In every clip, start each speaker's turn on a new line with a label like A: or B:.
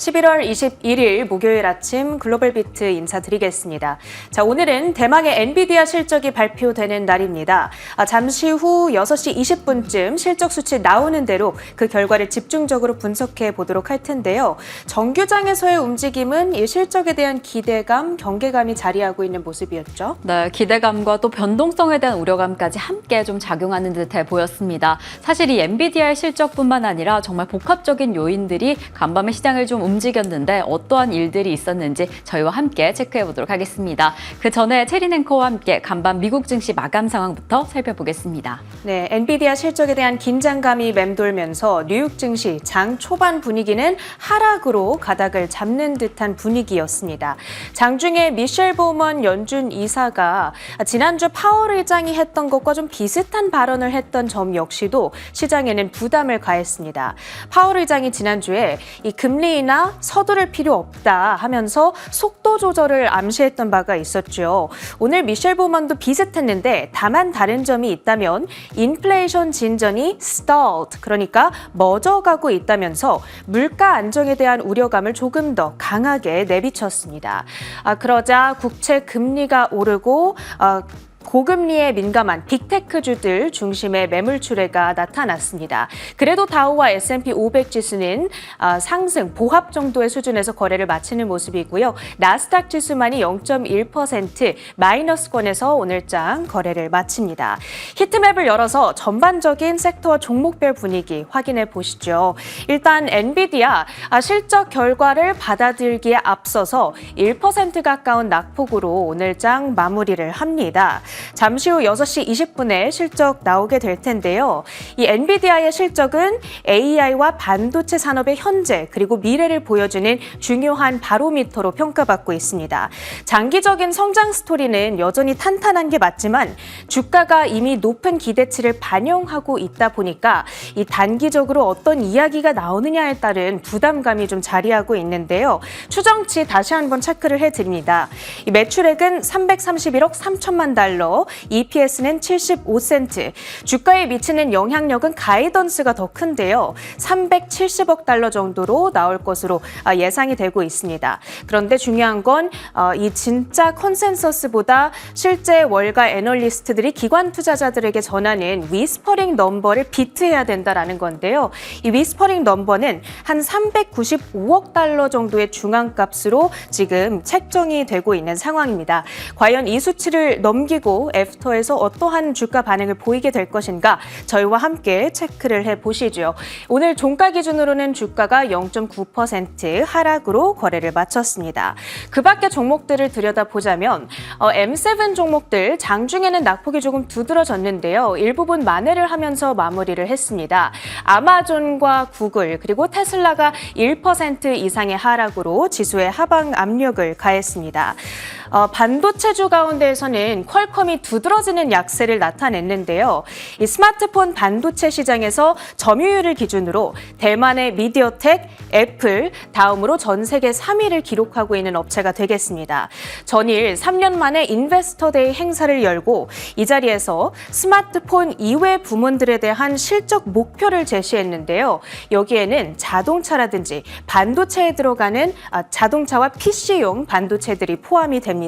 A: 11월 21일 목요일 아침 글로벌 비트 인사드리겠습니다. 자, 오늘은 대망의 엔비디아 실적이 발표되는 날입니다. 잠시 후 6시 20분쯤 실적 수치 나오는 대로 그 결과를 집중적으로 분석해 보도록 할 텐데요. 정규장에서의 움직임은 이 실적에 대한 기대감, 경계감이 자리하고 있는 모습이었죠.
B: 네, 기대감과 또 변동성에 대한 우려감까지 함께 좀 작용하는 듯해 보였습니다. 사실 이 엔비디아의 실적뿐만 아니라 정말 복합적인 요인들이 간밤에 시장을 좀 움직였는데 어떠한 일들이 있었는지 저희와 함께 체크해 보도록 하겠습니다. 그 전에 체린 앵커와 함께 간밤 미국 증시 마감 상황부터 살펴보겠습니다.
A: 네, 엔비디아 실적에 대한 긴장감이 맴돌면서 뉴욕 증시 장 초반 분위기는 하락으로 가닥을 잡는 듯한 분위기였습니다. 장중에 미셸 보먼 연준 이사가 지난주 파월 의장이 했던 것과 좀 비슷한 발언을 했던 점 역시도 시장에는 부담을 가했습니다. 파월 의장이 지난주에 이 금리나 서두를 필요 없다 하면서 속도 조절을 암시했던 바가 있었죠. 오늘 미셸 보먼도 비슷했는데 다만 다른 점이 있다면 인플레이션 진전이 stalled, 그러니까 멎어가고 있다면서 물가 안정에 대한 우려감을 조금 더 강하게 내비쳤습니다. 그러자 국채 금리가 오르고 고금리에 민감한 빅테크주들 중심의 매물 출회가 나타났습니다. 그래도 다우와 S&P 500 지수는 상승, 보합 정도의 수준에서 거래를 마치는 모습이고요. 나스닥 지수만이 0.1% 마이너스권에서 오늘장 거래를 마칩니다. 히트맵을 열어서 전반적인 섹터와 종목별 분위기 확인해 보시죠. 일단 엔비디아 실적 결과를 받아들기에 앞서서 1% 가까운 낙폭으로 오늘장 마무리를 합니다. 잠시 후 6시 20분에 실적 나오게 될 텐데요. 이 엔비디아의 실적은 AI와 반도체 산업의 현재 그리고 미래를 보여주는 중요한 바로미터로 평가받고 있습니다. 장기적인 성장 스토리는 여전히 탄탄한 게 맞지만 주가가 이미 높은 기대치를 반영하고 있다 보니까 이 단기적으로 어떤 이야기가 나오느냐에 따른 부담감이 좀 자리하고 있는데요. 추정치 다시 한번 체크를 해드립니다. 이 매출액은 331억 3천만 달러, EPS는 75센트, 주가에 미치는 영향력은 가이던스가 더 큰데요. 370억 달러 정도로 나올 것으로 예상이 되고 있습니다. 그런데 중요한 건 이 진짜 컨센서스보다 실제 월가 애널리스트들이 기관 투자자들에게 전하는 위스퍼링 넘버를 비트해야 된다라는 건데요. 이 위스퍼링 넘버는 한 395억 달러 정도의 중앙값으로 지금 책정이 되고 있는 상황입니다. 과연 이 수치를 넘기고 애프터에서 어떠한 주가 반응을 보이게 될 것인가 저희와 함께 체크를 해보시죠. 오늘 종가 기준으로는 주가가 0.9% 하락으로 거래를 마쳤습니다. 그 밖에 종목들을 들여다보자면 M7 종목들 장중에는 낙폭이 조금 두드러졌는데요. 일부분 만회를 하면서 마무리를 했습니다. 아마존과 구글 그리고 테슬라가 1% 이상의 하락으로 지수에 하방 압력을 가했습니다. 반도체주 가운데에서는 퀄컴이 두드러지는 약세를 나타냈는데요. 이 스마트폰 반도체 시장에서 점유율을 기준으로 대만의 미디어텍, 애플, 다음으로 전 세계 3위를 기록하고 있는 업체가 되겠습니다. 전일 3년 만에 인베스터데이 행사를 열고 이 자리에서 스마트폰 이외 부문들에 대한 실적 목표를 제시했는데요. 여기에는 자동차라든지 반도체에 들어가는 자동차와 PC용 반도체들이 포함이 됩니다.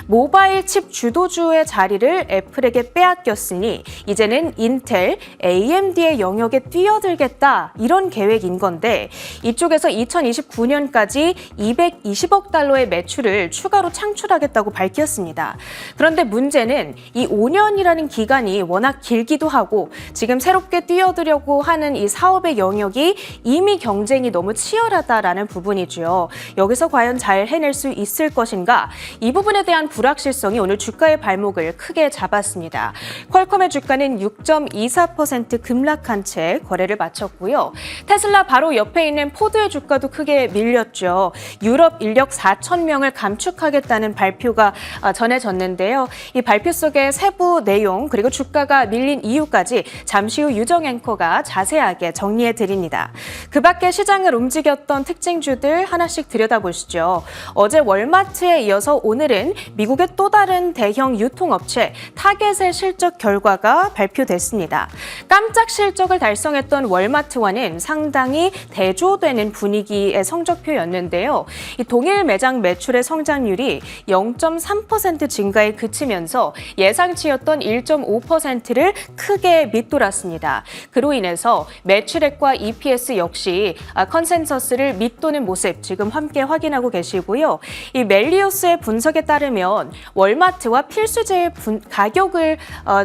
A: 모바일 칩 주도주의 자리를 애플에게 빼앗겼으니 이제는 인텔, AMD의 영역에 뛰어들겠다 이런 계획인 건데 이쪽에서 2029년까지 220억 달러의 매출을 추가로 창출하겠다고 밝혔습니다. 그런데 문제는 이 5년이라는 기간이 워낙 길기도 하고 지금 새롭게 뛰어들려고 하는 이 사업의 영역이 이미 경쟁이 너무 치열하다라는 부분이죠. 여기서 과연 잘 해낼 수 있을 것인가? 이 부분에 대한 불확실성이 오늘 주가의 발목을 크게 잡았습니다. 퀄컴의 주가는 6.24% 급락한 채 거래를 마쳤고요. 테슬라 바로 옆에 있는 포드의 주가도 크게 밀렸죠. 유럽 인력 4천 명을 감축하겠다는 발표가 전해졌는데요. 이 발표 속의 세부 내용 그리고 주가가 밀린 이유까지 잠시 후 유정 앵커가 자세하게 정리해 드립니다. 그 밖에 시장을 움직였던 특징주들 하나씩 들여다보시죠. 어제 월마트에 이어서 오늘은 미국의 또 다른 대형 유통업체 타겟의 실적 결과가 발표됐습니다. 깜짝 실적을 달성했던 월마트와는 상당히 대조되는 분위기의 성적표였는데요. 이 동일 매장 매출의 성장률이 0.3% 증가에 그치면서 예상치였던 1.5%를 크게 밑돌았습니다. 그로 인해서 매출액과 EPS 역시 컨센서스를 밑도는 모습 지금 함께 확인하고 계시고요. 이 멜리우스의 분석에 따르면 월마트와 필수제의 가격을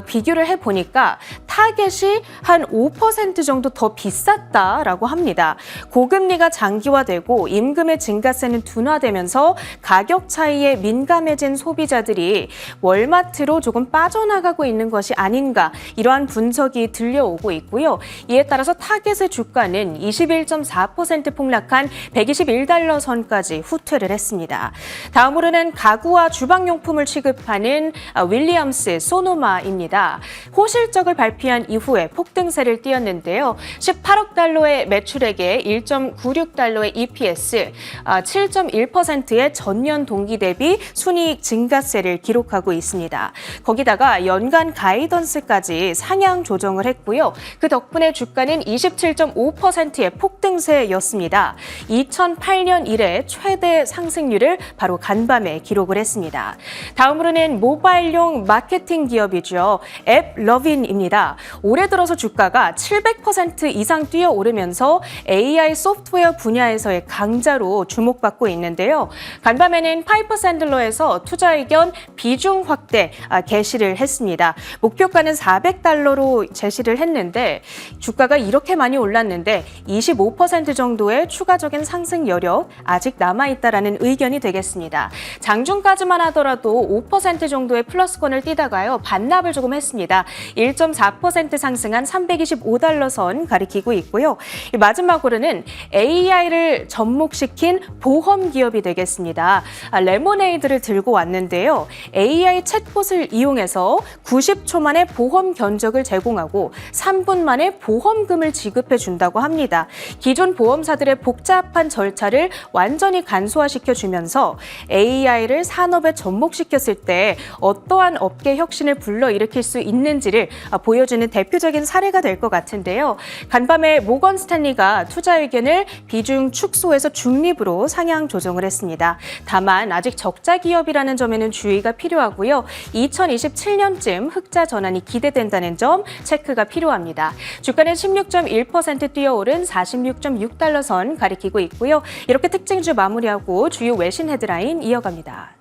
A: 비교를 해보니까 타겟이 한 5% 정도 더 비쌌다라고 합니다. 고금리가 장기화되고 임금의 증가세는 둔화되면서 가격 차이에 민감해진 소비자들이 월마트로 조금 빠져나가고 있는 것이 아닌가 이러한 분석이 들려오고 있고요. 이에 따라서 타겟의 주가는 21.4% 폭락한 121달러 선까지 후퇴를 했습니다. 다음으로는 가구와 주방용품을 취급하는 윌리엄스 소노마입니다. 호실적을 발표한 이후에 폭등세를 띄었는데요. 18억 달러의 매출액에 1.96달러의 EPS, 7.1%의 전년 동기 대비 순이익 증가세를 기록하고 있습니다. 거기다가 연간 가이던스까지 상향 조정을 했고요. 그 덕분에 주가는 27.5%의 폭등세였습니다. 2008년 이래 최대 상승률을 바로 간밤에 기록을 했습니다. 다음으로는 모바일용 마케팅 기업이죠. 앱러빈입니다. 올해 들어서 주가가 700% 이상 뛰어오르면서 AI 소프트웨어 분야에서의 강자로 주목받고 있는데요. 간밤에는 파이퍼 샌들러에서 투자 의견 비중 확대 게시를 했습니다. 목표가는 400달러로 제시를 했는데 주가가 이렇게 많이 올랐는데 25% 정도의 추가적인 상승 여력 아직 남아있다라는 의견이 되겠습니다. 장중까지만 하더라도 5% 정도의 플러스권을 띄다가요. 반납을 조금 했습니다. 1.4% 상승한 325달러 선 가리키고 있고요. 마지막으로는 AI를 접목시킨 보험 기업이 되겠습니다. 레모네이드를 들고 왔는데요. AI 챗봇을 이용해서 90초 만에 보험 견적을 제공하고 3분 만에 보험금을 지급해 준다고 합니다. 기존 보험사들의 복잡한 절차를 완전히 간소화시켜 주면서 AI를 산업에 접목시켰을 때 어떠한 업계 혁신을 불러일으킬 수 있는지를 보여주는 대표적인 사례가 될 것 같은데요. 간밤에 모건 스탠리가 투자 의견을 비중 축소해서 중립으로 상향 조정을 했습니다. 다만 아직 적자 기업이라는 점에는 주의가 필요하고요. 2027년쯤 흑자 전환이 기대된다는 점 체크가 필요합니다. 주가는 16.1% 뛰어오른 46.6달러 선 가리키고 있고요. 이렇게 특징주 마무리하고 주요 외신 헤드라인 이어갑니다.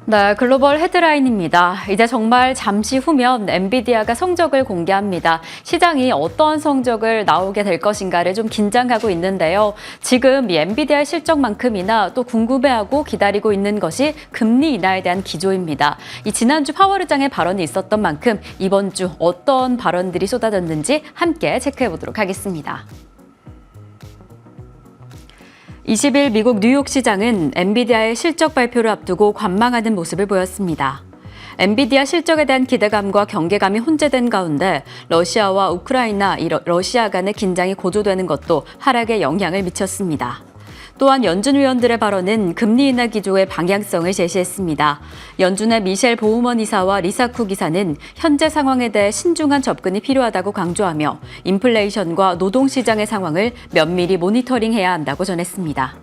B: 네, 글로벌 헤드라인입니다. 이제 정말 잠시 후면 엔비디아가 성적을 공개합니다. 시장이 어떠한 성적을 나오게 될 것인가를 좀 긴장하고 있는데요. 지금 이 엔비디아의 실적만큼이나 또 궁금해하고 기다리고 있는 것이 금리 인하에 대한 기조입니다. 이 지난주 파월 의장의 발언이 있었던 만큼 이번 주 어떤 발언들이 쏟아졌는지 함께 체크해 보도록 하겠습니다. 20일 미국 뉴욕 시장은 엔비디아의 실적 발표를 앞두고 관망하는 모습을 보였습니다. 엔비디아 실적에 대한 기대감과 경계감이 혼재된 가운데 러시아와 우크라이나, 러시아 간의 긴장이 고조되는 것도 하락에 영향을 미쳤습니다. 또한 연준 위원들의 발언은 금리 인하 기조의 방향성을 제시했습니다. 연준의 미셸 보우먼 이사와 리사 쿡 이사는 현재 상황에 대해 신중한 접근이 필요하다고 강조하며 인플레이션과 노동시장의 상황을 면밀히 모니터링해야 한다고 전했습니다.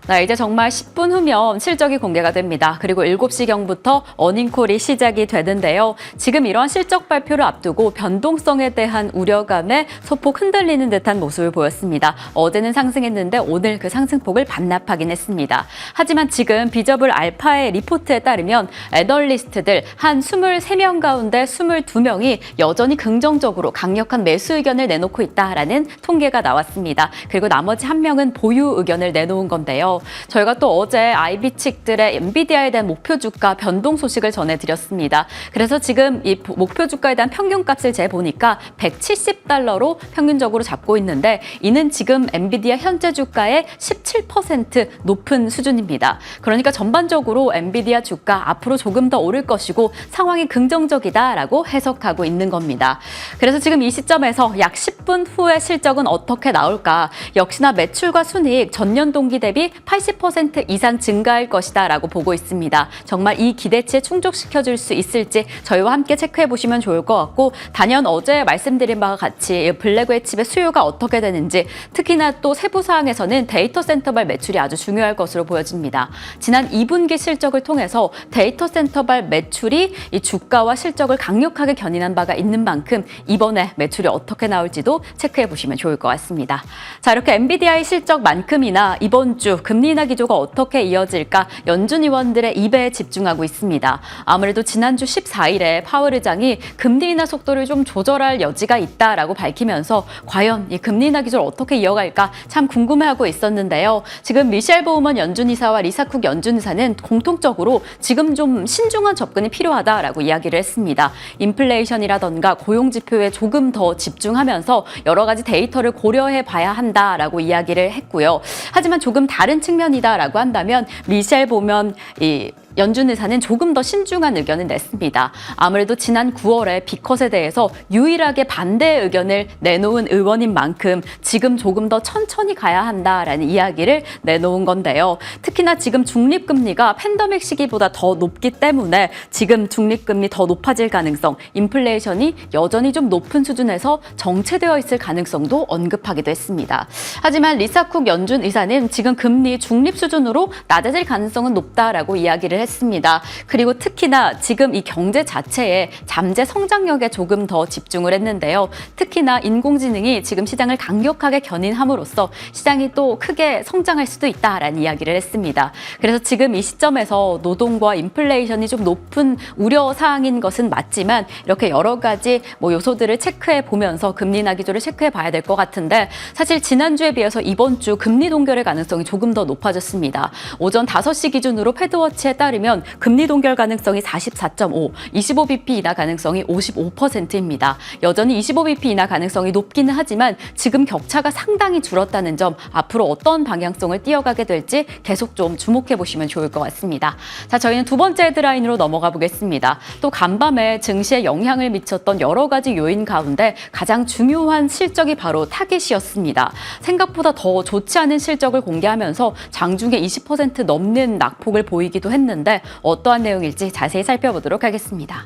B: 네, 이제 정말 10분 후면 실적이 공개가 됩니다. 그리고 7시경부터 어닝콜이 시작이 되는데요. 지금 이러한 실적 발표를 앞두고 변동성에 대한 우려감에 소폭 흔들리는 듯한 모습을 보였습니다. 어제는 상승했는데 오늘 그 상승폭을 반납하긴 했습니다. 하지만 지금 비저블 알파의 리포트에 따르면 애널리스트들 한 23명 가운데 22명이 여전히 긍정적으로 강력한 매수 의견을 내놓고 있다라는 통계가 나왔습니다. 그리고 나머지 1명은 보유 의견을 내놓은 건데요. 저희가 또 어제 IB 측들의 엔비디아에 대한 목표 주가 변동 소식을 전해드렸습니다. 그래서 지금 이 목표 주가에 대한 평균값을 재보니까 170달러로 평균적으로 잡고 있는데 이는 지금 엔비디아 현재 주가의 17% 높은 수준입니다. 그러니까 전반적으로 엔비디아 주가 앞으로 조금 더 오를 것이고 상황이 긍정적이다라고 해석하고 있는 겁니다. 그래서 지금 이 시점에서 약 10분 후의 실적은 어떻게 나올까? 역시나 매출과 순이익 전년 동기 대비 80% 이상 증가할 것이다 라고 보고 있습니다. 정말 이 기대치에 충족시켜줄 수 있을지 저희와 함께 체크해 보시면 좋을 것 같고, 단연 어제 말씀드린 바와 같이 블랙웨이 칩의 수요가 어떻게 되는지, 특히나 또 세부 사항에서는 데이터 센터발 매출이 아주 중요할 것으로 보여집니다. 지난 2분기 실적을 통해서 데이터 센터발 매출이 이 주가와 실적을 강력하게 견인한 바가 있는 만큼 이번에 매출이 어떻게 나올지도 체크해 보시면 좋을 것 같습니다. 자, 이렇게 엔비디아의 실적만큼이나 이번 주 금리 인하 기조가 어떻게 이어질까 연준 의원들의 입에 집중하고 있습니다. 아무래도 지난주 14일에 파월 의장이 금리 인하 속도를 좀 조절할 여지가 있다라고 밝히면서 과연 이 금리 인하 기조를 어떻게 이어갈까 참 궁금해하고 있었는데요. 지금 미셸 보우먼 연준 이사와 리사 쿡 연준 이사는 공통적으로 지금 좀 신중한 접근이 필요하다라고 이야기를 했습니다. 인플레이션이라던가 고용 지표에 조금 더 집중하면서 여러 가지 데이터를 고려해 봐야 한다라고 이야기를 했고요. 하지만 조금 다른 측면이다라고 한다면 미셸 보우먼 연준 의사는 조금 더 신중한 의견을 냈습니다. 아무래도 지난 9월에 B컷에 대해서 유일하게 반대 의견을 내놓은 의원인 만큼 지금 조금 더 천천히 가야 한다라는 이야기를 내놓은 건데요. 특히나 지금 중립금리가 팬데믹 시기보다 더 높기 때문에 지금 중립금리 더 높아질 가능성, 인플레이션이 여전히 좀 높은 수준에서 정체되어 있을 가능성도 언급하기도 했습니다. 하지만 리사 쿡 연준 의사는 지금 금리 중립 수준으로 낮아질 가능성은 높다라고 이야기를 했습니다. 그리고 특히나 지금 이 경제 자체에 잠재 성장력에 조금 더 집중을 했는데요. 특히나 인공지능이 지금 시장을 강력하게 견인함으로써 시장이 또 크게 성장할 수도 있다라는 이야기를 했습니다. 그래서 지금 이 시점에서 노동과 인플레이션이 좀 높은 우려 사항인 것은 맞지만 이렇게 여러 가지 요소들을 체크해 보면서 금리 인하 기조를 체크해 봐야 될 것 같은데, 사실 지난주에 비해서 이번 주 금리 동결의 가능성이 조금 더 높아졌습니다. 오전 5시 기준으로 패드워치에 따르면 금리 동결 가능성이 44.5, 25bp 인하 가능성이 55%입니다. 여전히 25bp 인하 가능성이 높기는 하지만 지금 격차가 상당히 줄었다는 점, 앞으로 어떤 방향성을 띄어가게 될지 계속 좀 주목해 보시면 좋을 것 같습니다. 자, 저희는 두 번째 헤드라인으로 넘어가 보겠습니다. 또 간밤에 증시에 영향을 미쳤던 여러 가지 요인 가운데 가장 중요한 실적이 바로 타겟이었습니다. 생각보다 더 좋지 않은 실적을 공개하면서 장중에 20% 넘는 낙폭을 보이기도 했는데 어떠한 내용일지 자세히 살펴보도록 하겠습니다.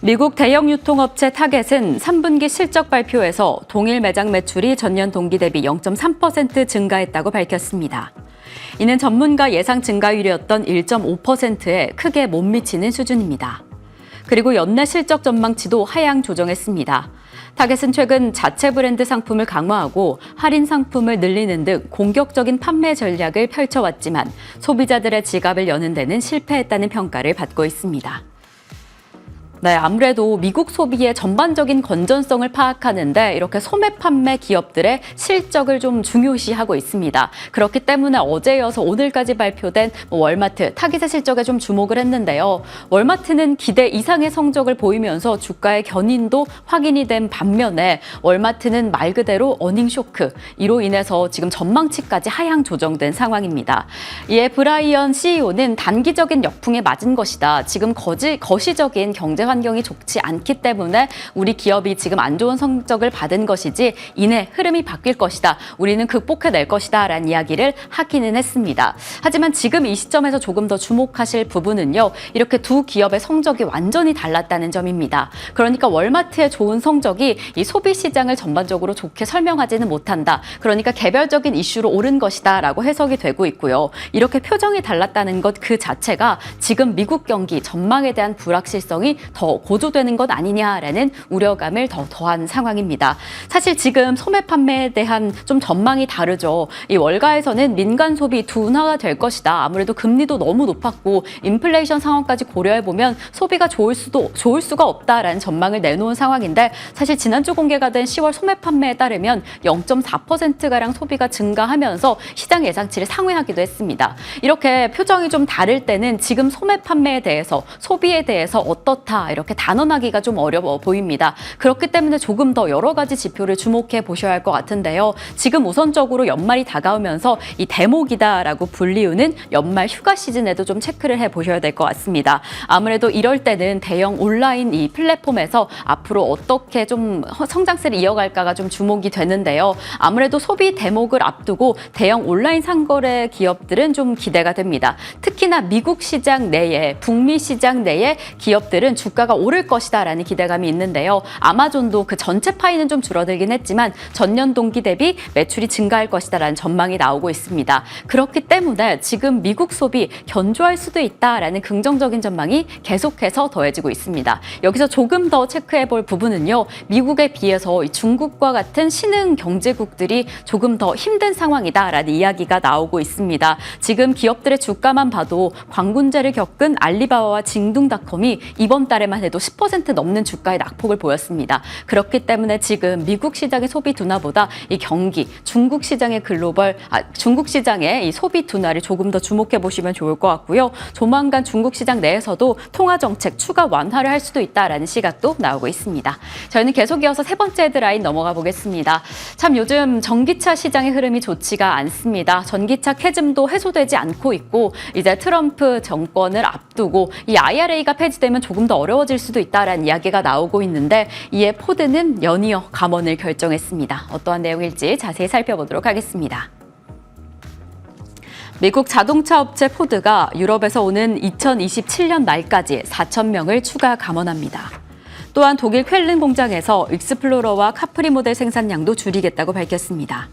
B: 미국 대형 유통업체 타겟은 3분기 실적 발표에서 동일 매장 매출이 전년 동기 대비 0.3% 증가했다고 밝혔습니다. 이는 전문가 예상 증가율이었던 1.5%에 크게 못 미치는 수준입니다. 그리고 연내 실적 전망치도 하향 조정했습니다. 타겟은 최근 자체 브랜드 상품을 강화하고 할인 상품을 늘리는 등 공격적인 판매 전략을 펼쳐왔지만 소비자들의 지갑을 여는 데는 실패했다는 평가를 받고 있습니다. 네, 아무래도 미국 소비의 전반적인 건전성을 파악하는데 이렇게 소매 판매 기업들의 실적을 좀 중요시하고 있습니다. 그렇기 때문에 어제 이어서 오늘까지 발표된 월마트, 타깃의 실적에 좀 주목을 했는데요. 월마트는 기대 이상의 성적을 보이면서 주가의 견인도 확인이 된 반면에 월마트는 말 그대로 어닝 쇼크, 이로 인해서 지금 전망치까지 하향 조정된 상황입니다. 이에 브라이언 CEO는 단기적인 역풍에 맞은 것이다. 지금 거시적인 경제 환경이 좋지 않기 때문에 우리 기업이 지금 안 좋은 성적을 받은 것이지 이내 흐름이 바뀔 것이다. 우리는 극복해낼 것이다 라는 이야기를 하기는 했습니다. 하지만 지금 이 시점에서 조금 더 주목하실 부분은요. 이렇게 두 기업의 성적이 완전히 달랐다는 점입니다. 그러니까 월마트의 좋은 성적이 이 소비 시장을 전반적으로 좋게 설명하지는 못한다. 그러니까 개별적인 이슈로 오른 것이다 라고 해석이 되고 있고요. 이렇게 표정이 달랐다는 것 그 자체가 지금 미국 경기 전망에 대한 불확실성이 더 고조되는 것 아니냐라는 우려감을 더 더한 상황입니다. 사실 지금 소매 판매에 대한 좀 전망이 다르죠. 이 월가에서는 민간 소비 둔화가 될 것이다. 아무래도 금리도 너무 높았고 인플레이션 상황까지 고려해보면 소비가 좋을 수가 없다라는 전망을 내놓은 상황인데, 사실 지난주 공개가 된 10월 소매 판매에 따르면 0.4%가량 소비가 증가하면서 시장 예상치를 상회하기도 했습니다. 이렇게 표정이 좀 다를 때는 지금 소매 판매에 대해서, 소비에 대해서 어떻다 있다 이렇게 단언하기가 좀 어려워 보입니다. 그렇기 때문에 조금 더 여러 가지 지표를 주목해 보셔야 할 것 같은데요. 지금 우선적으로 연말이 다가오면서 이 대목이다라고 불리우는 연말 휴가 시즌에도 좀 체크를 해 보셔야 될 것 같습니다. 아무래도 이럴 때는 대형 온라인 이 플랫폼에서 앞으로 어떻게 좀 성장세를 이어갈까가 좀 주목이 되는데요. 아무래도 소비 대목을 앞두고 대형 온라인 상거래 기업들은 좀 기대가 됩니다. 특히나 미국 시장 내에, 북미 시장 내에 기업들은 주가가 오를 것이다라는 기대감이 있는데요. 아마존도 그 전체 파이는 좀 줄어들긴 했지만 전년 동기 대비 매출이 증가할 것이다라는 전망이 나오고 있습니다. 그렇기 때문에 지금 미국 소비 견조할 수도 있다라는 긍정적인 전망이 계속해서 더해지고 있습니다. 여기서 조금 더 체크해 볼 부분은요. 미국에 비해서 중국과 같은 신흥 경제국들이 조금 더 힘든 상황이다라는 이야기가 나오고 있습니다. 지금 기업들의 주가만 봐도 광군제를 겪은 알리바바와 징둥닷컴이 이번 달에만 해도 10% 넘는 주가의 낙폭을 보였습니다. 그렇기 때문에 지금 미국 시장의 소비 둔화보다 이 경기, 중국 시장의 중국 시장의 이 소비 둔화를 조금 더 주목해 보시면 좋을 것 같고요. 조만간 중국 시장 내에서도 통화 정책 추가 완화를 할 수도 있다라는 시각도 나오고 있습니다. 저희는 계속 이어서 세 번째 헤드라인 넘어가 보겠습니다. 참 요즘 전기차 시장의 흐름이 좋지가 않습니다. 전기차 캐즘도 해소되지 않고 있고 이제 트럼프 정권을 앞두고 이 IRA가 폐지되면 조금 더 어려워질 수도 있다라는 이야기가 나오고 있는데 이에 포드는 연이어 감원을 결정했습니다. 어떠한 내용일지 자세히 살펴보도록 하겠습니다. 미국 자동차 업체 포드가 유럽에서 오는 2027년 말까지 4,000명을 추가 감원합니다. 또한 독일 쾰른 공장에서 익스플로러와 카프리 모델 생산량도 줄이겠다고 밝혔습니다.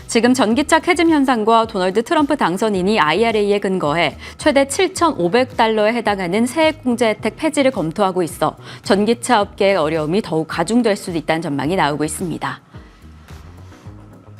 B: 지금 전기차 캐즘 현상과 도널드 트럼프 당선인이 IRA에 근거해 최대 7,500달러에 해당하는 세액 공제 혜택 폐지를 검토하고 있어 전기차 업계의 어려움이 더욱 가중될 수도 있다는 전망이 나오고 있습니다.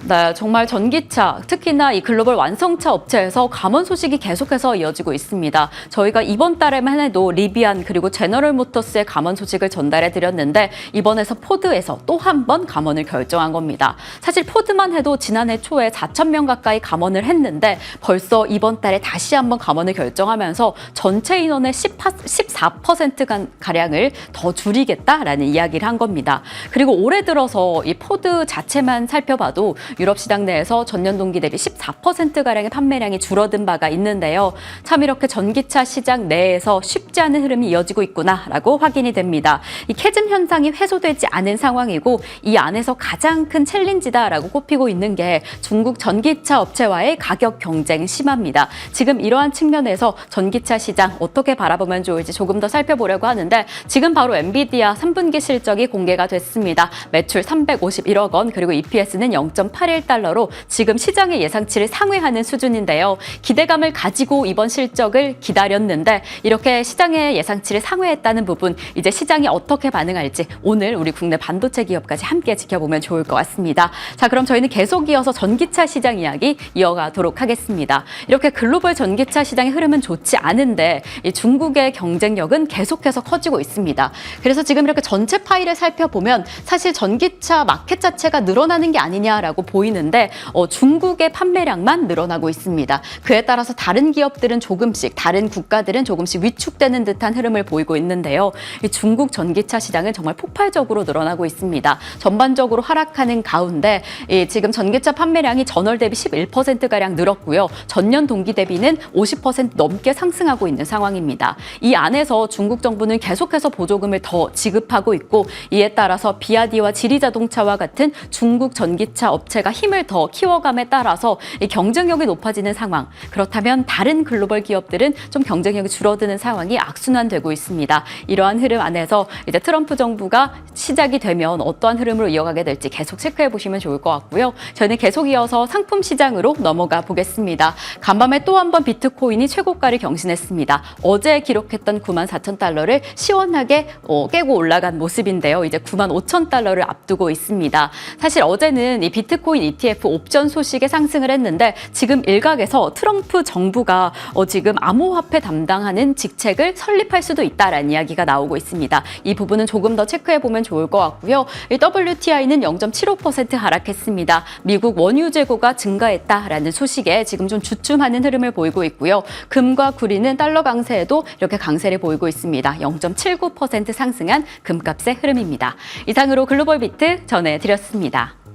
B: 네, 정말 전기차, 특히나 이 글로벌 완성차 업체에서 감원 소식이 계속해서 이어지고 있습니다. 저희가 이번 달에만 해도 리비안 그리고 제너럴 모터스의 감원 소식을 전달해 드렸는데 이번에서 포드에서 또 한 번 감원을 결정한 겁니다. 사실 포드만 해도 지난해 초에 4,000명 가까이 감원을 했는데 벌써 이번 달에 다시 한번 감원을 결정하면서 전체 인원의 14%가량을 더 줄이겠다라는 이야기를 한 겁니다. 그리고 올해 들어서 이 포드 자체만 살펴봐도 유럽 시장 내에서 전년 동기 대비 14%가량의 판매량이 줄어든 바가 있는데요. 참 이렇게 전기차 시장 내에서 쉽지 않은 흐름이 이어지고 있구나라고 확인이 됩니다. 이 캐즘 현상이 해소되지 않은 상황이고 이 안에서 가장 큰 챌린지다라고 꼽히고 있는 게 중국 전기차 업체와의 가격 경쟁이 심합니다. 지금 이러한 측면에서 전기차 시장 어떻게 바라보면 좋을지 조금 더 살펴보려고 하는데 지금 바로 엔비디아 3분기 실적이 공개가 됐습니다. 매출 351억 원 그리고 EPS는 0.81달러로 지금 시장의 예상치를 상회하는 수준인데요. 기대감을 가지고 이번 실적을 기다렸는데 이렇게 시장의 예상치를 상회했다는 부분 이제 시장이 어떻게 반응할지 오늘 우리 국내 반도체 기업까지 함께 지켜보면 좋을 것 같습니다. 자, 그럼 저희는 계속 이어서 전기차 시장 이야기 이어가도록 하겠습니다. 이렇게 글로벌 전기차 시장의 흐름은 좋지 않은데 이 중국의 경쟁력은 계속해서 커지고 있습니다. 그래서 지금 이렇게 전체 파일을 살펴보면 사실 전기차 마켓 자체가 늘어나는 게 아니냐라고 보이는데 중국의 판매량만 늘어나고 있습니다. 그에 따라서 다른 기업들은 조금씩, 다른 국가들은 조금씩 위축되는 듯한 흐름을 보이고 있는데요. 이 중국 전기차 시장은 정말 폭발적으로 늘어나고 있습니다. 전반적으로 하락하는 가운데 지금 전기차 판매량이 전월 대비 11%가량 늘었고요. 전년 동기 대비는 50% 넘게 상승하고 있는 상황입니다. 이 안에서 중국 정부는 계속해서 보조금을 더 지급하고 있고 이에 따라서 비아디와 지리자동차와 같은 중국 전기차 업체가 힘을 더 키워감에 따라서 이 경쟁력이 높아지는 상황. 그렇다면 다른 글로벌 기업들은 좀 경쟁력이 줄어드는 상황이 악순환되고 있습니다. 이러한 흐름 안에서 이제 트럼프 정부가 시작이 되면 어떠한 흐름으로 이어가게 될지 계속 체크해 보시면 좋을 것 같고요. 저희는 계속 이어서 상품 시장으로 넘어가 보겠습니다. 간밤에 또 한 번 비트코인이 최고가를 경신했습니다. 어제 기록했던 94,000달러를 시원하게 깨고 올라간 모습인데요. 이제 95,000달러를 앞두고 있습니다. 사실 어제는 이 비트코인 스테이블코인 ETF 옵션 소식에 상승을 했는데 지금 일각에서 트럼프 정부가 지금 암호화폐 담당하는 직책을 설립할 수도 있다라는 이야기가 나오고 있습니다. 이 부분은 조금 더 체크해보면 좋을 것 같고요. 이 WTI는 0.75% 하락했습니다. 미국 원유 재고가 증가했다라는 소식에 지금 좀 주춤하는 흐름을 보이고 있고요. 금과 구리는 달러 강세에도 이렇게 강세를 보이고 있습니다. 0.79% 상승한 금값의 흐름입니다. 이상으로 글로벌 비트 전해드렸습니다.